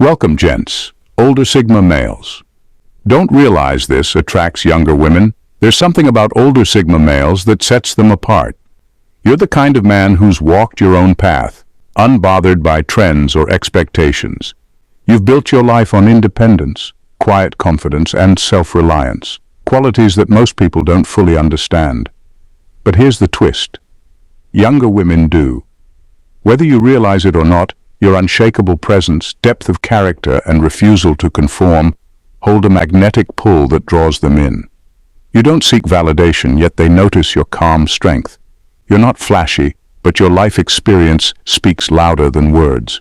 Welcome, gents, older Sigma males. Don't realize this attracts younger women. There's something about older Sigma males that sets them apart. You're the kind of man who's walked your own path, unbothered by trends or expectations. You've built your life on independence, quiet confidence, and self-reliance, qualities that most people don't fully understand. But here's the twist. Younger women do. Whether you realize it or not, your unshakable presence, depth of character, and refusal to conform hold a magnetic pull that draws them in. You don't seek validation, yet they notice your calm strength. You're not flashy, but your life experience speaks louder than words.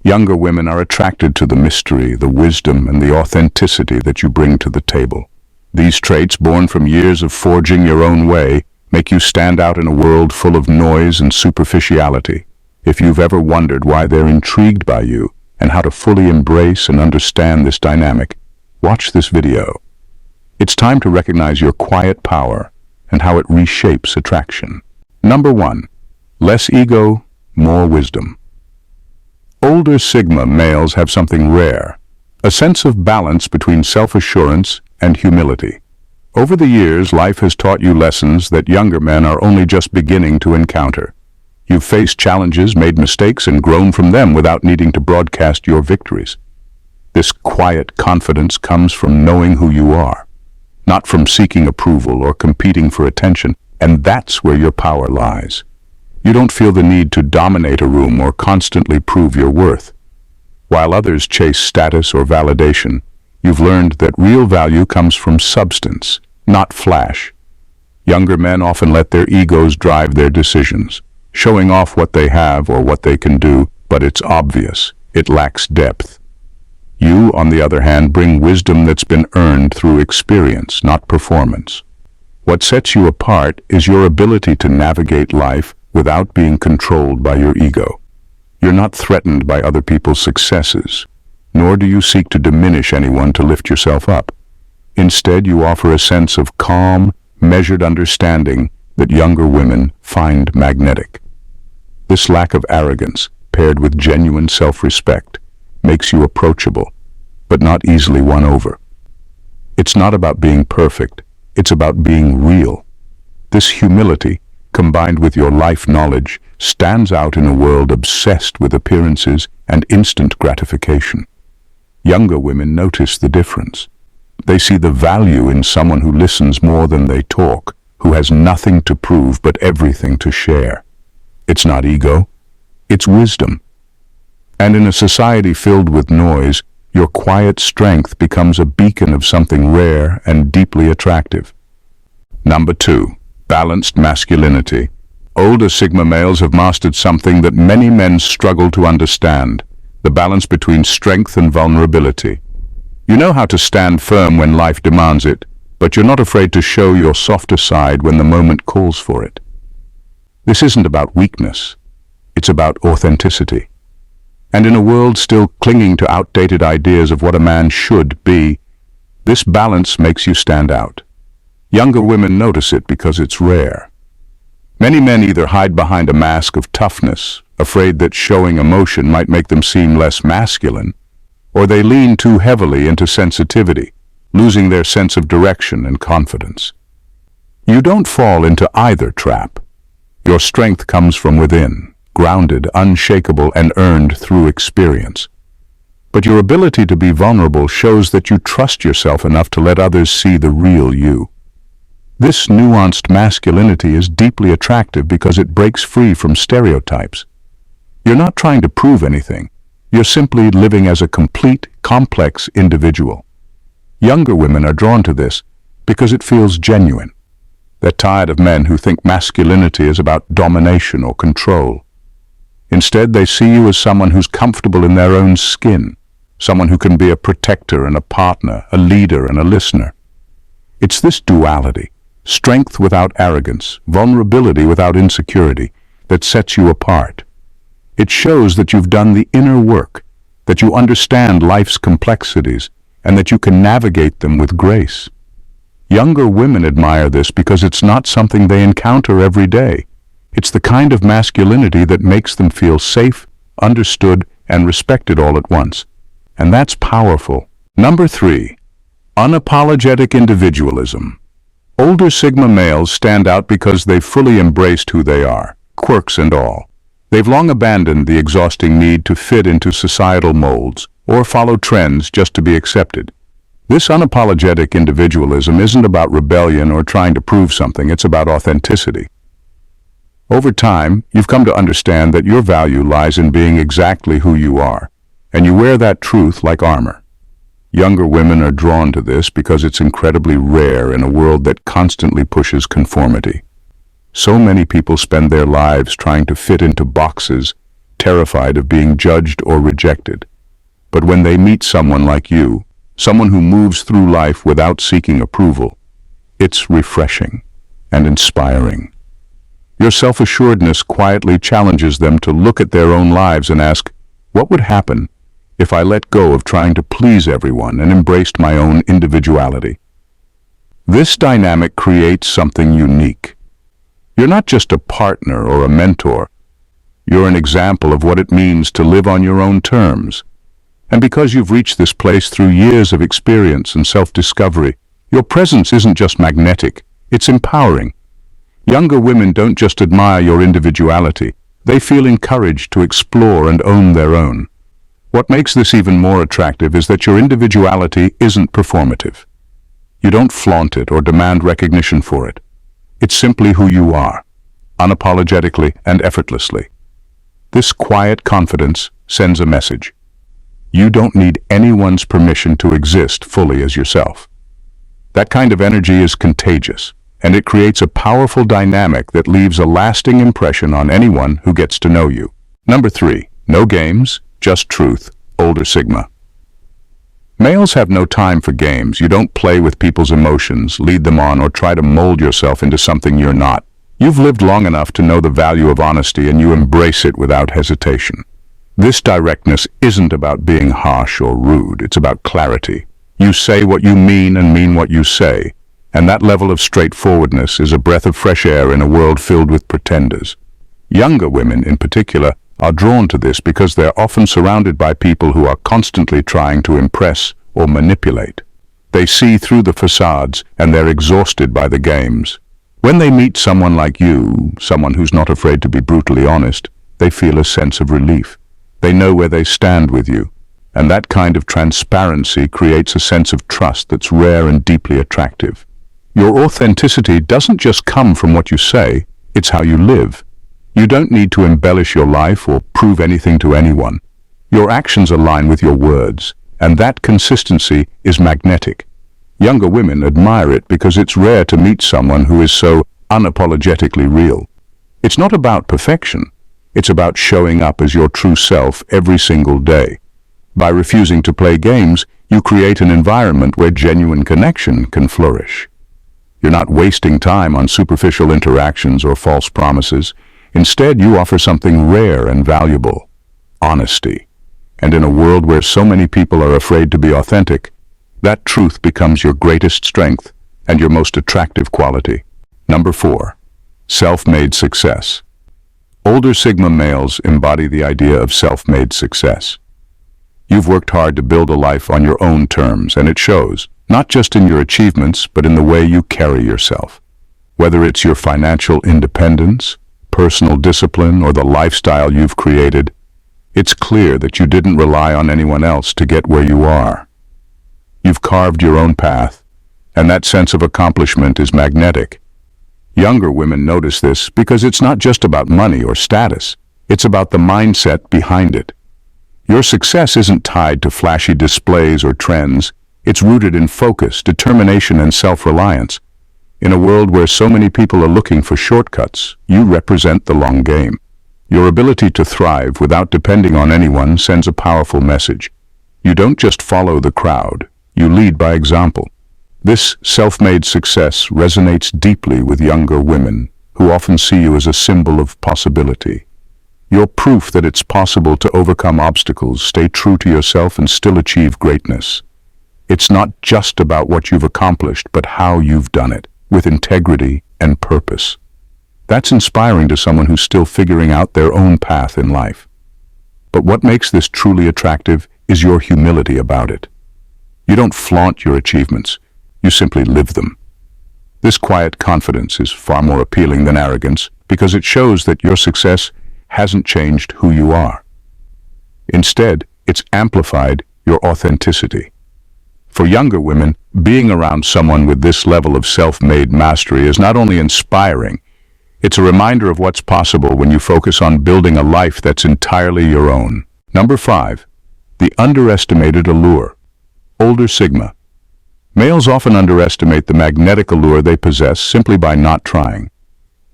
Younger women are attracted to the mystery, the wisdom, and the authenticity that you bring to the table. These traits, born from years of forging your own way, make you stand out in a world full of noise and superficiality. If you've ever wondered why they're intrigued by you and how to fully embrace and understand this dynamic, watch this video. It's time to recognize your quiet power and how it reshapes attraction. Number 1. Less ego, more wisdom. Older Sigma males have something rare, a sense of balance between self-assurance and humility. Over the years, life has taught you lessons that younger men are only just beginning to encounter. You've faced challenges, made mistakes, and grown from them without needing to broadcast your victories. This quiet confidence comes from knowing who you are, not from seeking approval or competing for attention, and that's where your power lies. You don't feel the need to dominate a room or constantly prove your worth. While others chase status or validation, you've learned that real value comes from substance, not flash. Younger men often let their egos drive their decisions, showing off what they have or what they can do, but it's obvious. It lacks depth. You, on the other hand, bring wisdom that's been earned through experience, not performance. What sets you apart is your ability to navigate life without being controlled by your ego. You're not threatened by other people's successes, nor do you seek to diminish anyone to lift yourself up. Instead, you offer a sense of calm, measured understanding that younger women find magnetic. This lack of arrogance, paired with genuine self-respect, makes you approachable, but not easily won over. It's not about being perfect, it's about being real. This humility, combined with your life knowledge, stands out in a world obsessed with appearances and instant gratification. Younger women notice the difference. They see the value in someone who listens more than they talk, who has nothing to prove but everything to share. It's not ego, it's wisdom. And in a society filled with noise, your quiet strength becomes a beacon of something rare and deeply attractive. Number 2. Balanced masculinity. Older Sigma males have mastered something that many men struggle to understand, the balance between strength and vulnerability. You know how to stand firm when life demands it, but you're not afraid to show your softer side when the moment calls for it. This isn't about weakness, it's about authenticity. And in a world still clinging to outdated ideas of what a man should be, this balance makes you stand out. Younger women notice it because it's rare. Many men either hide behind a mask of toughness, afraid that showing emotion might make them seem less masculine, or they lean too heavily into sensitivity, losing their sense of direction and confidence. You don't fall into either trap. Your strength comes from within, grounded, unshakable, and earned through experience. But your ability to be vulnerable shows that you trust yourself enough to let others see the real you. This nuanced masculinity is deeply attractive because it breaks free from stereotypes. You're not trying to prove anything. You're simply living as a complete, complex individual. Younger women are drawn to this because it feels genuine. They're tired of men who think masculinity is about domination or control. Instead, they see you as someone who's comfortable in their own skin, someone who can be a protector and a partner, a leader and a listener. It's this duality, strength without arrogance, vulnerability without insecurity, that sets you apart. It shows that you've done the inner work, that you understand life's complexities, and that you can navigate them with grace. Younger women admire this because it's not something they encounter every day. It's the kind of masculinity that makes them feel safe, understood, and respected all at once. and that's powerful. Number 3. Unapologetic individualism. Older Sigma males stand out because they've fully embraced who they are, quirks and all. They've long abandoned the exhausting need to fit into societal molds or follow trends just to be accepted. This unapologetic individualism isn't about rebellion or trying to prove something, it's about authenticity. Over time, you've come to understand that your value lies in being exactly who you are, and you wear that truth like armor. Younger women are drawn to this because it's incredibly rare in a world that constantly pushes conformity. So many people spend their lives trying to fit into boxes, terrified of being judged or rejected. But when they meet someone like you, someone who moves through life without seeking approval, it's refreshing and inspiring. Your self-assuredness quietly challenges them to look at their own lives and ask, what would happen if I let go of trying to please everyone and embraced my own individuality? This dynamic creates something unique. You're not just a partner or a mentor. You're an example of what it means to live on your own terms. And because you've reached this place through years of experience and self-discovery, your presence isn't just magnetic, it's empowering. Younger women don't just admire your individuality, they feel encouraged to explore and own their own. What makes this even more attractive is that your individuality isn't performative. You don't flaunt it or demand recognition for it. It's simply who you are, unapologetically and effortlessly. This quiet confidence sends a message. You don't need anyone's permission to exist fully as yourself. That kind of energy is contagious, and it creates a powerful dynamic that leaves a lasting impression on anyone who gets to know you. Number 3. No games, just truth. Older Sigma. Males have no time for games. You don't play with people's emotions, lead them on, or try to mold yourself into something you're not. You've lived long enough to know the value of honesty, and you embrace it without hesitation. This directness isn't about being harsh or rude, it's about clarity. You say what you mean and mean what you say, and that level of straightforwardness is a breath of fresh air in a world filled with pretenders. Younger women, in particular, are drawn to this because they're often surrounded by people who are constantly trying to impress or manipulate. They see through the facades and they're exhausted by the games. When they meet someone like you, someone who's not afraid to be brutally honest, they feel a sense of relief. They know where they stand with you, and that kind of transparency creates a sense of trust that's rare and deeply attractive. Your authenticity doesn't just come from what you say, it's how you live. You don't need to embellish your life or prove anything to anyone. Your actions align with your words, and that consistency is magnetic. Younger women admire it because it's rare to meet someone who is so unapologetically real. It's not about perfection. It's about showing up as your true self every single day. By refusing to play games, you create an environment where genuine connection can flourish. You're not wasting time on superficial interactions or false promises. Instead, you offer something rare and valuable: honesty. And in a world where so many people are afraid to be authentic, that truth becomes your greatest strength and your most attractive quality. Number 4. Self-made success. Older Sigma males embody the idea of self-made success. You've worked hard to build a life on your own terms, and it shows, not just in your achievements, but in the way you carry yourself. Whether it's your financial independence, personal discipline, or the lifestyle you've created, it's clear that you didn't rely on anyone else to get where you are. You've carved your own path, and that sense of accomplishment is magnetic. Younger women notice this because it's not just about money or status, it's about the mindset behind it. Your success isn't tied to flashy displays or trends, it's rooted in focus, determination, and self-reliance. In a world where so many people are looking for shortcuts, you represent the long game. Your ability to thrive without depending on anyone sends a powerful message. You don't just follow the crowd, you lead by example. This self-made success resonates deeply with younger women, who often see you as a symbol of possibility. You're proof that it's possible to overcome obstacles, stay true to yourself, and still achieve greatness. It's not just about what you've accomplished, but how you've done it, with integrity and purpose. That's inspiring to someone who's still figuring out their own path in life. But what makes this truly attractive is your humility about it. You don't flaunt your achievements, you simply live them. This quiet confidence is far more appealing than arrogance because it shows that your success hasn't changed who you are. Instead, it's amplified your authenticity. For younger women, being around someone with this level of self-made mastery is not only inspiring, it's a reminder of what's possible when you focus on building a life that's entirely your own. Number 5. The underestimated allure. Older Sigma. Males often underestimate the magnetic allure they possess simply by not trying.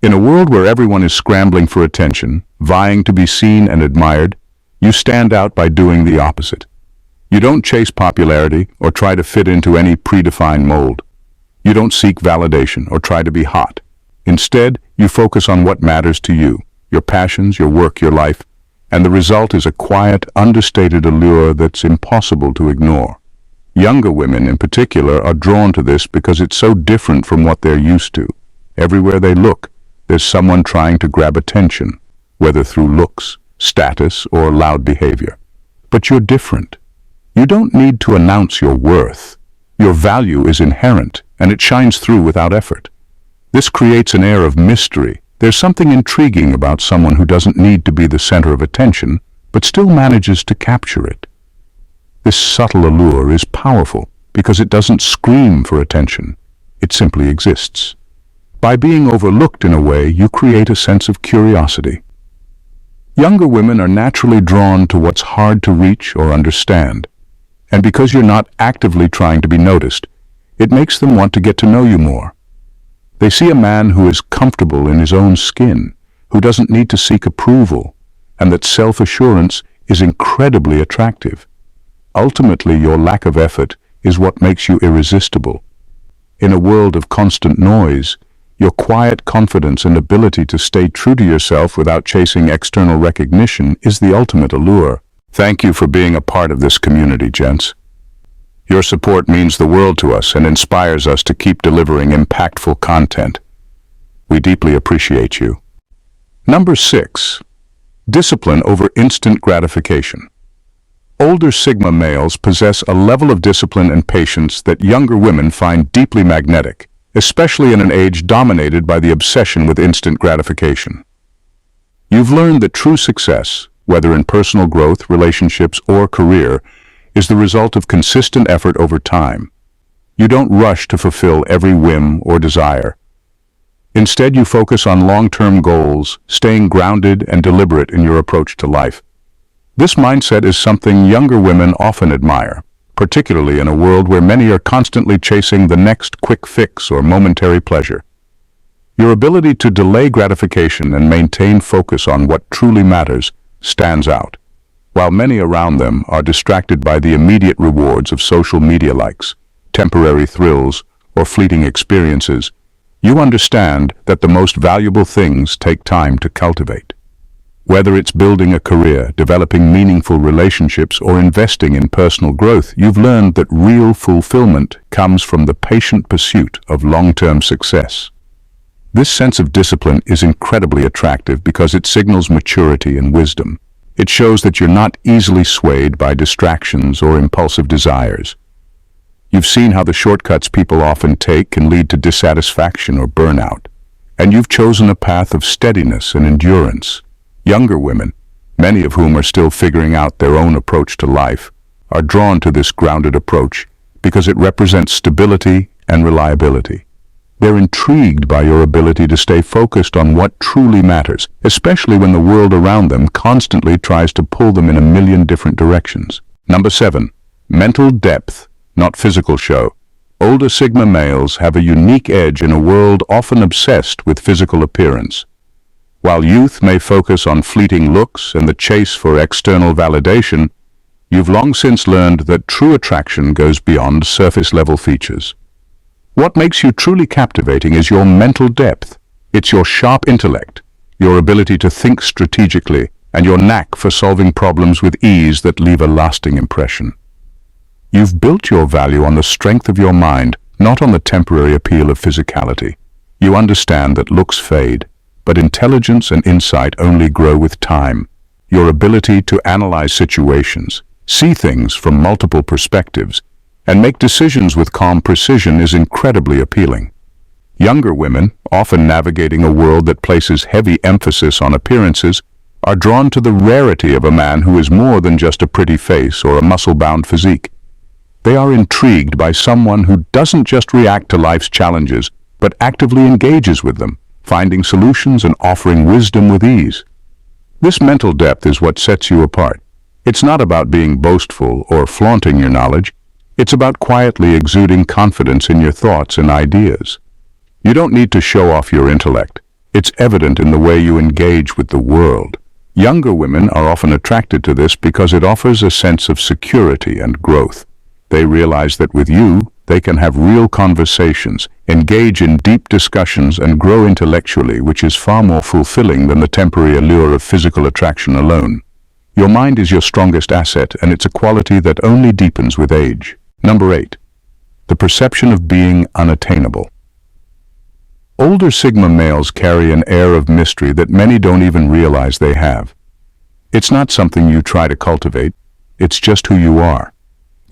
In a world where everyone is scrambling for attention, vying to be seen and admired, you stand out by doing the opposite. You don't chase popularity or try to fit into any predefined mold. You don't seek validation or try to be hot. Instead, you focus on what matters to you, your passions, your work, your life, and the result is a quiet, understated allure that's impossible to ignore. Younger women in particular are drawn to this because it's so different from what they're used to. Everywhere they look, there's someone trying to grab attention, whether through looks, status, or loud behavior. But you're different. You don't need to announce your worth. Your value is inherent, and it shines through without effort. This creates an air of mystery. There's something intriguing about someone who doesn't need to be the center of attention, but still manages to capture it. This subtle allure is powerful because it doesn't scream for attention. It simply exists. By being overlooked in a way, you create a sense of curiosity. Younger women are naturally drawn to what's hard to reach or understand. And because you're not actively trying to be noticed, it makes them want to get to know you more. They see a man who is comfortable in his own skin, who doesn't need to seek approval, and that self-assurance is incredibly attractive. Ultimately, your lack of effort is what makes you irresistible. In a world of constant noise, your quiet confidence and ability to stay true to yourself without chasing external recognition is the ultimate allure. Thank you for being a part of this community, gents. Your support means the world to us and inspires us to keep delivering impactful content. We deeply appreciate you. Number 6. Discipline over instant gratification. Older Sigma males possess a level of discipline and patience that younger women find deeply magnetic, especially in an age dominated by the obsession with instant gratification. You've learned that true success, whether in personal growth, relationships, or career, is the result of consistent effort over time. You don't rush to fulfill every whim or desire. Instead, you focus on long-term goals, staying grounded and deliberate in your approach to life. This mindset is something younger women often admire, particularly in a world where many are constantly chasing the next quick fix or momentary pleasure. Your ability to delay gratification and maintain focus on what truly matters stands out. While many around them are distracted by the immediate rewards of social media likes, temporary thrills, or fleeting experiences, you understand that the most valuable things take time to cultivate. Whether it's building a career, developing meaningful relationships, or investing in personal growth, you've learned that real fulfillment comes from the patient pursuit of long-term success. This sense of discipline is incredibly attractive because it signals maturity and wisdom. It shows that you're not easily swayed by distractions or impulsive desires. You've seen how the shortcuts people often take can lead to dissatisfaction or burnout, and you've chosen a path of steadiness and endurance. Younger women, many of whom are still figuring out their own approach to life, are drawn to this grounded approach because it represents stability and reliability. They're intrigued by your ability to stay focused on what truly matters, especially when the world around them constantly tries to pull them in a million different directions. Number 7. Mental depth, not physical show. Older Sigma males have a unique edge in a world often obsessed with physical appearance. While youth may focus on fleeting looks and the chase for external validation, you've long since learned that true attraction goes beyond surface-level features. What makes you truly captivating is your mental depth. It's your sharp intellect, your ability to think strategically, and your knack for solving problems with ease that leave a lasting impression. You've built your value on the strength of your mind, not on the temporary appeal of physicality. You understand that looks fade, but intelligence and insight only grow with time. Your ability to analyze situations, see things from multiple perspectives, and make decisions with calm precision is incredibly appealing. Younger women, often navigating a world that places heavy emphasis on appearances, are drawn to the rarity of a man who is more than just a pretty face or a muscle-bound physique. They are intrigued by someone who doesn't just react to life's challenges, but actively engages with them, finding solutions and offering wisdom with ease. This mental depth is what sets you apart. It's not about being boastful or flaunting your knowledge. It's about quietly exuding confidence in your thoughts and ideas. You don't need to show off your intellect. It's evident in the way you engage with the world. Younger women are often attracted to this because it offers a sense of security and growth. They realize that with you, they can have real conversations, engage in deep discussions, and grow intellectually, which is far more fulfilling than the temporary allure of physical attraction alone. Your mind is your strongest asset, and it's a quality that only deepens with age. Number 8. The perception of being unattainable. Older Sigma males carry an air of mystery that many don't even realize they have. It's not something you try to cultivate, it's just who you are.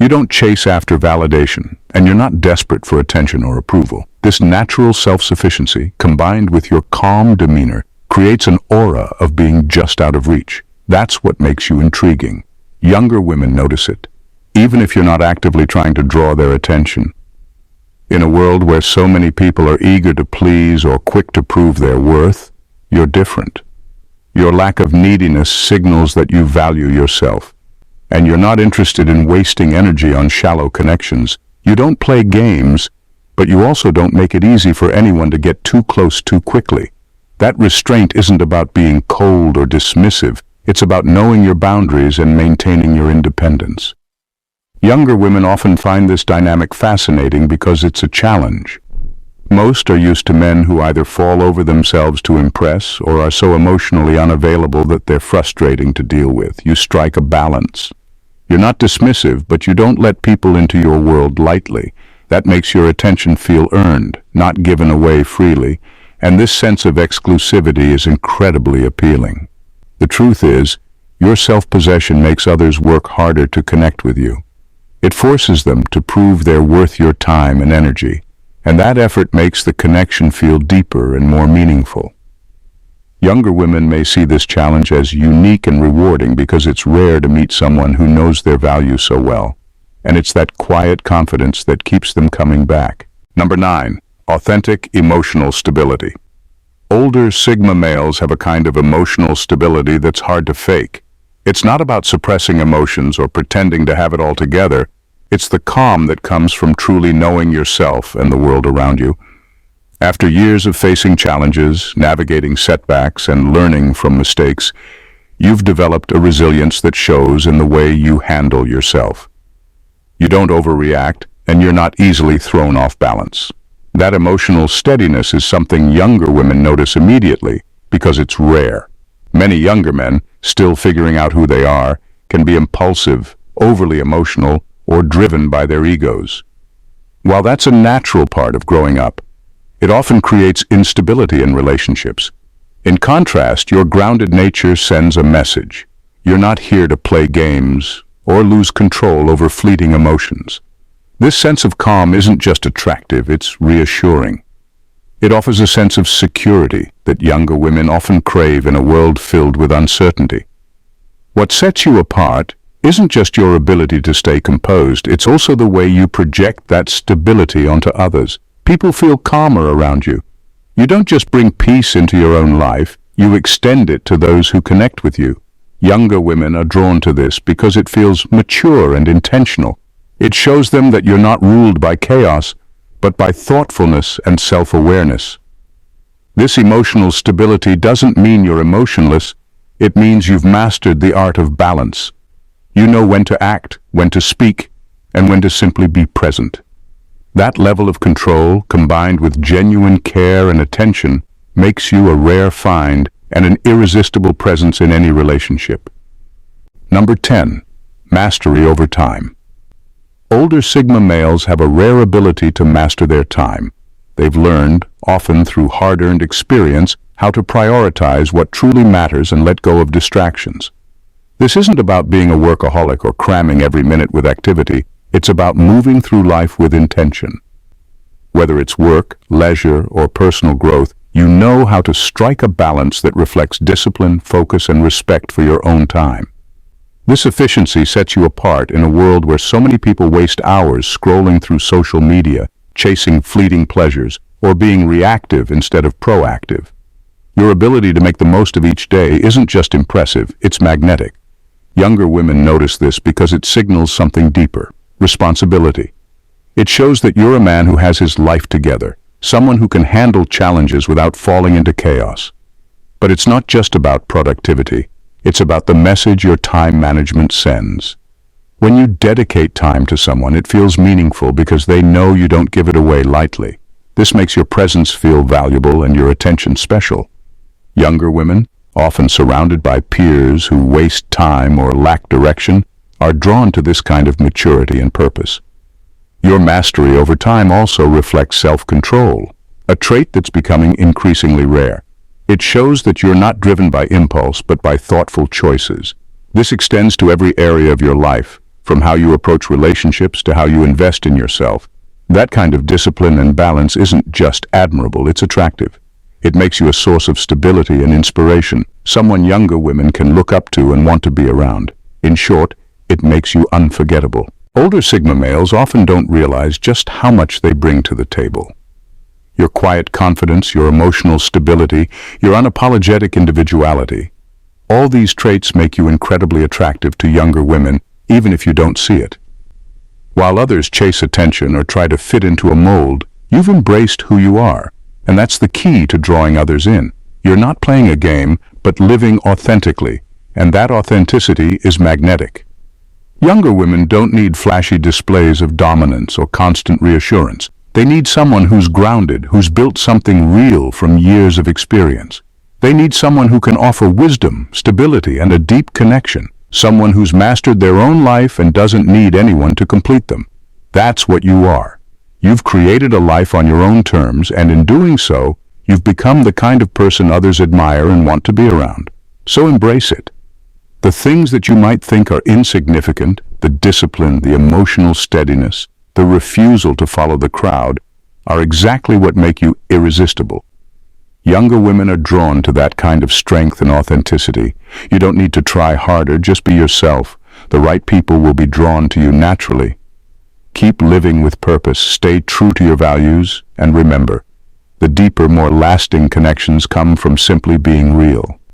You don't chase after validation, and you're not desperate for attention or approval. This natural self-sufficiency, combined with your calm demeanor, creates an aura of being just out of reach. That's what makes you intriguing. Younger women notice it, even if you're not actively trying to draw their attention. In a world where so many people are eager to please or quick to prove their worth, you're different. Your lack of neediness signals that you value yourself, and you're not interested in wasting energy on shallow connections. You don't play games, but you also don't make it easy for anyone to get too close too quickly. That restraint isn't about being cold or dismissive. It's about knowing your boundaries and maintaining your independence. Younger women often find this dynamic fascinating because it's a challenge. Most are used to men who either fall over themselves to impress or are so emotionally unavailable that they're frustrating to deal with. You strike a balance. You're not dismissive, but you don't let people into your world lightly. That makes your attention feel earned, not given away freely, and this sense of exclusivity is incredibly appealing. The truth is, your self-possession makes others work harder to connect with you. It forces them to prove they're worth your time and energy, and that effort makes the connection feel deeper and more meaningful. Younger women may see this challenge as unique and rewarding because it's rare to meet someone who knows their value so well, and it's that quiet confidence that keeps them coming back. Number 9. Authentic emotional stability. Older Sigma males have a kind of emotional stability that's hard to fake. It's not about suppressing emotions or pretending to have it all together. It's the calm that comes from truly knowing yourself and the world around you. After years of facing challenges, navigating setbacks, and learning from mistakes, you've developed a resilience that shows in the way you handle yourself. You don't overreact, and you're not easily thrown off balance. That emotional steadiness is something younger women notice immediately because it's rare. Many younger men, still figuring out who they are, can be impulsive, overly emotional, or driven by their egos. While that's a natural part of growing up, it often creates instability in relationships. In contrast, your grounded nature sends a message. You're not here to play games or lose control over fleeting emotions. This sense of calm isn't just attractive, it's reassuring. It offers a sense of security that younger women often crave in a world filled with uncertainty. What sets you apart isn't just your ability to stay composed, it's also the way you project that stability onto others. People feel calmer around you. You don't just bring peace into your own life, you extend it to those who connect with you. Younger women are drawn to this because it feels mature and intentional. It shows them that you're not ruled by chaos, but by thoughtfulness and self-awareness. This emotional stability doesn't mean you're emotionless, it means you've mastered the art of balance. You know when to act, when to speak, and when to simply be present. That level of control, combined with genuine care and attention, makes you a rare find and an irresistible presence in any relationship. Number 10. Mastery over time. Older Sigma males have a rare ability to master their time. They've learned, often through hard-earned experience, how to prioritize what truly matters and let go of distractions. This isn't about being a workaholic or cramming every minute with activity. It's about moving through life with intention. Whether it's work, leisure, or personal growth, you know how to strike a balance that reflects discipline, focus, and respect for your own time. This efficiency sets you apart in a world where so many people waste hours scrolling through social media, chasing fleeting pleasures, or being reactive instead of proactive. Your ability to make the most of each day isn't just impressive, it's magnetic. Younger women notice this because it signals something deeper: responsibility. It shows that you're a man who has his life together, someone who can handle challenges without falling into chaos. But it's not just about productivity, it's about the message your time management sends. When you dedicate time to someone, it feels meaningful because they know you don't give it away lightly. This makes your presence feel valuable and your attention special. Younger women, often surrounded by peers who waste time or lack direction, are drawn to this kind of maturity and purpose. Your mastery over time also reflects self-control, a trait that's becoming increasingly rare. It shows that you're not driven by impulse but by thoughtful choices. This extends to every area of your life, from how you approach relationships to how you invest in yourself. That kind of discipline and balance isn't just admirable, it's attractive. It makes you a source of stability and inspiration, someone younger women can look up to and want to be around. In short, it makes you unforgettable. Older Sigma males often don't realize just how much they bring to the table. Your quiet confidence, your emotional stability, your unapologetic individuality. All these traits make you incredibly attractive to younger women, even if you don't see it. While others chase attention or try to fit into a mold, you've embraced who you are, and that's the key to drawing others in. You're not playing a game, but living authentically, and that authenticity is magnetic. Younger women don't need flashy displays of dominance or constant reassurance. They need someone who's grounded, who's built something real from years of experience. They need someone who can offer wisdom, stability, and a deep connection. Someone who's mastered their own life and doesn't need anyone to complete them. That's what you are. You've created a life on your own terms, and in doing so, you've become the kind of person others admire and want to be around. So embrace it. The things that you might think are insignificant, the discipline, the emotional steadiness, the refusal to follow the crowd, are exactly what make you irresistible. Younger women are drawn to that kind of strength and authenticity. You don't need to try harder, just be yourself. The right people will be drawn to you naturally. Keep living with purpose, stay true to your values, and remember, the deeper, more lasting connections come from simply being real.